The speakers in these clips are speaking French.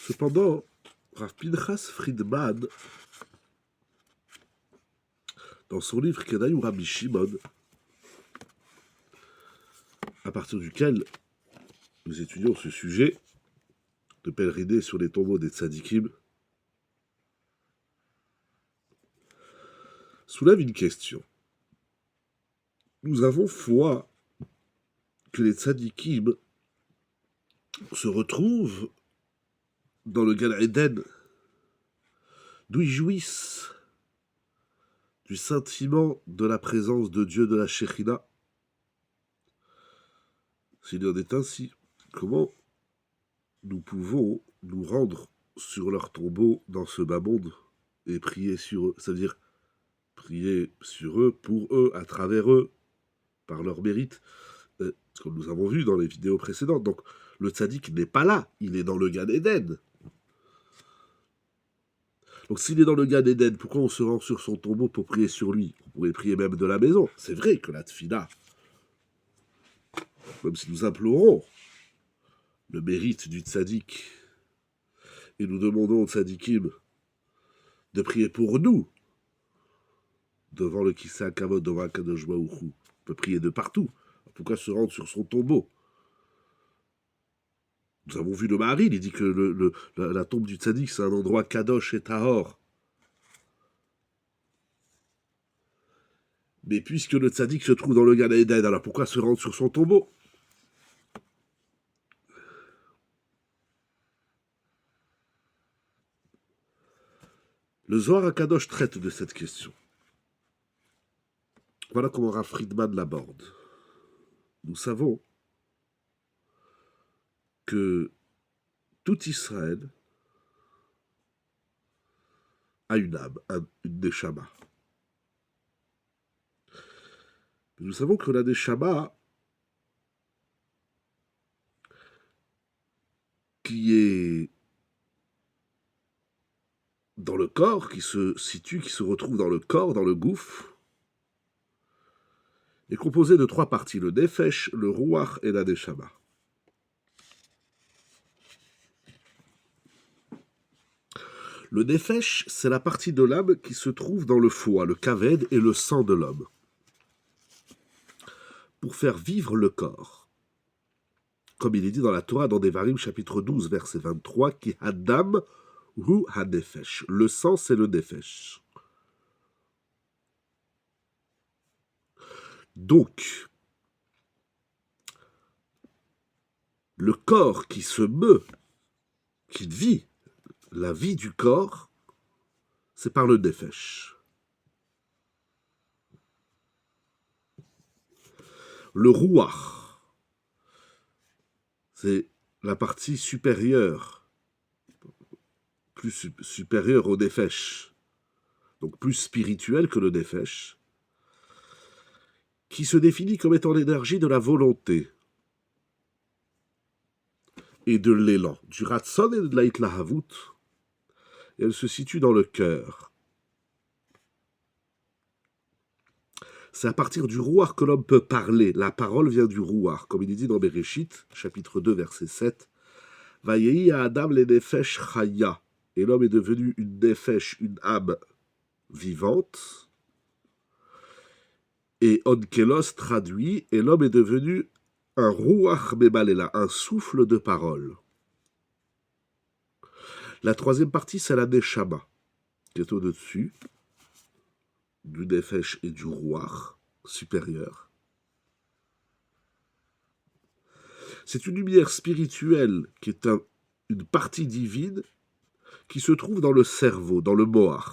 Cependant, Rav Pinchas Friedman, dans son livre Kedayu Rabbi Shimon, à partir duquel nous étudions ce sujet de pèleriner sur les tombeaux des tzadikim, soulève une question. Nous avons foi que les tzadikim se retrouvent dans le Gan Eden, d'où ils jouissent du sentiment de la présence de Dieu, de la Shekhinah. S'il en est ainsi, comment nous pouvons nous rendre sur leur tombeau dans ce bas monde et prier sur eux, c'est-à-dire prier sur eux, pour eux, à travers eux, par leur mérite, comme nous avons vu dans les vidéos précédentes. Donc le tzaddik n'est pas là, il est dans le Gan Eden. Donc s'il est dans le Gan Eden, pourquoi on se rend sur son tombeau pour prier sur lui? On pourrait prier même de la maison. C'est vrai que la tfila, même si nous implorons le mérite du tzaddik, et nous demandons au tzadikim de prier pour nous, devant le Kissa Kavod, devant Akadosh Baruch Hu. On peut prier de partout. Pourquoi se rendre sur son tombeau? Nous avons vu le Maharil, il dit que la tombe du tzaddik, c'est un endroit kadosh et tahor. Mais puisque le tzaddik se trouve dans le Gan Eden, alors pourquoi se rendre sur son tombeau? Le Zohar HaKadosh traite de cette question. Voilà comment Rav Friedman l'aborde. Nous savons que tout Israël a une âme, une neshama. Nous savons que la neshama, qui est dans le corps, qui se situe, qui se retrouve dans le corps, dans le gouffre, est composée de 3 parties, le nefesh, le ruach et la neshama. Le nefesh, c'est la partie de l'âme qui se trouve dans le foie, le kaved et le sang de l'homme, pour faire vivre le corps. Comme il est dit dans la Torah, dans Devarim, chapitre 12, verset 23, qui hadam hu hanefesh. Le sang, c'est le nefesh. Donc, le corps qui se meut, qui vit, la vie du corps, c'est par le nefesh. Le ruach, c'est la partie supérieure, plus supérieure au nefesh, donc plus spirituelle que le nefesh, qui se définit comme étant l'énergie de la volonté et de l'élan, du ratson et de la hitlahavut. Et elle se situe dans le cœur. C'est à partir du ruach que l'homme peut parler. La parole vient du ruach, comme il est dit dans Bereshit, chapitre 2, verset 7. Vayehi Adam le nefesh chaya. Et l'homme est devenu une nefesh, une âme vivante. Et onkelos traduit, et l'homme est devenu un ruach bebalela, un souffle de parole. La 3e partie, c'est la neshama, qui est au-dessus du nefesh et du ruach supérieur. C'est une lumière spirituelle qui est une partie divine qui se trouve dans le cerveau, dans le moach.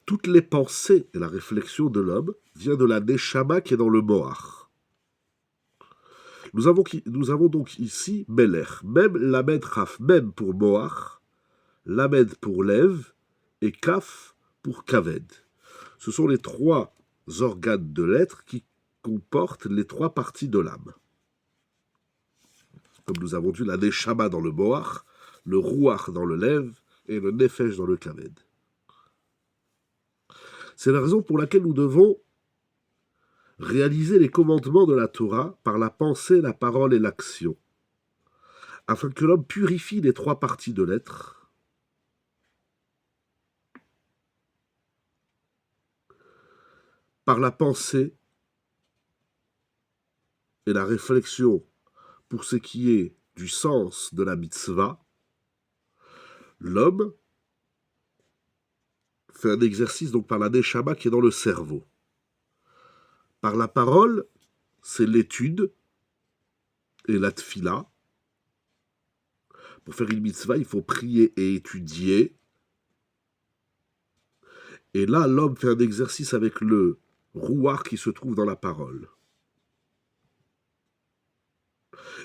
Toutes les pensées et la réflexion de l'homme viennent de la neshama qui est dans le moach. Nous avons donc ici Melech, même Lamed Chaf, même pour moach, Lamed pour lève et Kaf pour kaved. Ce sont les 3 organes de l'être qui comportent les 3 parties de l'âme. Comme nous avons vu la neshama dans le moach, le ruach dans le lève et le nefesh dans le kaved. C'est la raison pour laquelle nous devons réaliser les commandements de la Torah par la pensée, la parole et l'action, afin que l'homme purifie les trois parties de l'être, par la pensée et la réflexion pour ce qui est du sens de la mitzvah, l'homme fait un exercice donc par la neshama qui est dans le cerveau. Par la parole, c'est l'étude et la tfila. Pour faire une mitzvah, il faut prier et étudier. Et là, l'homme fait un exercice avec le rouar qui se trouve dans la parole.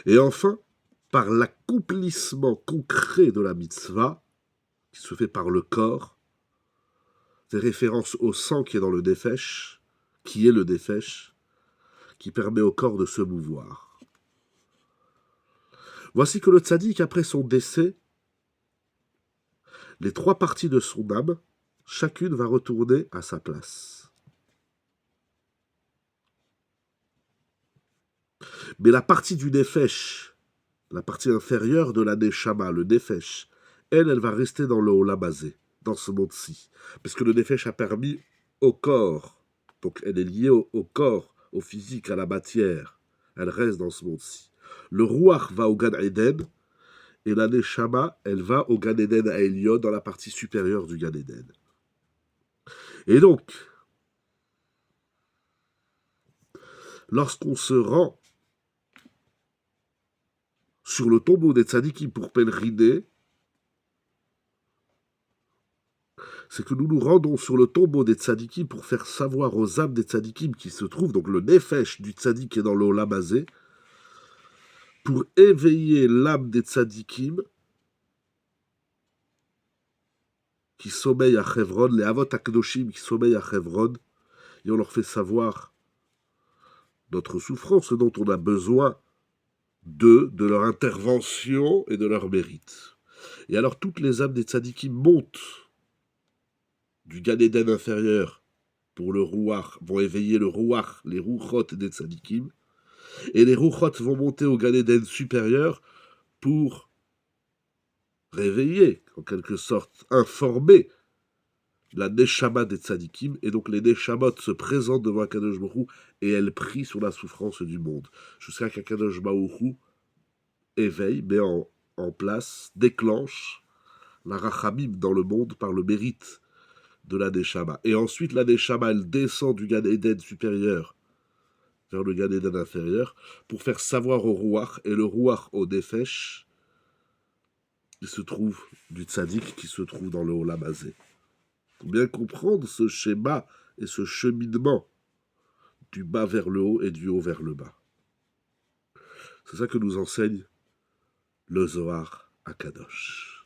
Et enfin, par l'accomplissement concret de la mitzvah, qui se fait par le corps, des références au sang qui est dans le nefesh, qui est le nefesh, qui permet au corps de se mouvoir. Voici que le tzaddik, après son décès, les trois parties de son âme, chacune va retourner à sa place. Mais la partie du nefesh, la partie inférieure de la neshama, le nefesh, elle va rester dans le olam hazé, dans ce monde-ci. Parce que le nefesh a permis au corps, donc elle est liée au corps, au physique, à la matière. Elle reste dans ce monde-ci. Le ruach va au Gan Eden, et la neshama, elle va au Gan Eden à Elion, dans la partie supérieure du Gan Eden. Et donc, lorsqu'on se rend sur le tombeau des tzadikim pour pèleriner, c'est que nous nous rendons sur le tombeau des tzadikim pour faire savoir aux âmes des tzadikim qui se trouvent, donc le nefesh du tzadik qui est dans le olam hazé, pour éveiller l'âme des tzadikim qui sommeillent à Chevron, les avot akdoshim qui sommeillent à Chevron, et on leur fait savoir notre souffrance, ce dont on a besoin de leur intervention et de leur mérite. Et alors toutes les âmes des tzadikim montent du Gan Eden inférieur pour le rouach, vont éveiller le rouach, les rouchot des tzadikim, et les rouchot vont monter au Gan Eden supérieur pour réveiller, en quelque sorte, informer la neshama des tzadikim, et donc les neshamot se présentent devant Akadosh Baruch Hu, et elles prient sur la souffrance du monde, jusqu'à qu'Akadosh Baruch Hu éveille, met en place, déclenche la rachamim dans le monde par le mérite de la neshama. Et ensuite, la neshama, elle descend du Gan Eden supérieur vers le Gan Eden inférieur pour faire savoir au rouach, et le rouach au nefesh, qui se trouve du tzaddik, qui se trouve dans le olam hazé. Pour bien comprendre ce schéma et ce cheminement du bas vers le haut et du haut vers le bas. C'est ça que nous enseigne le Zohar Akadosh.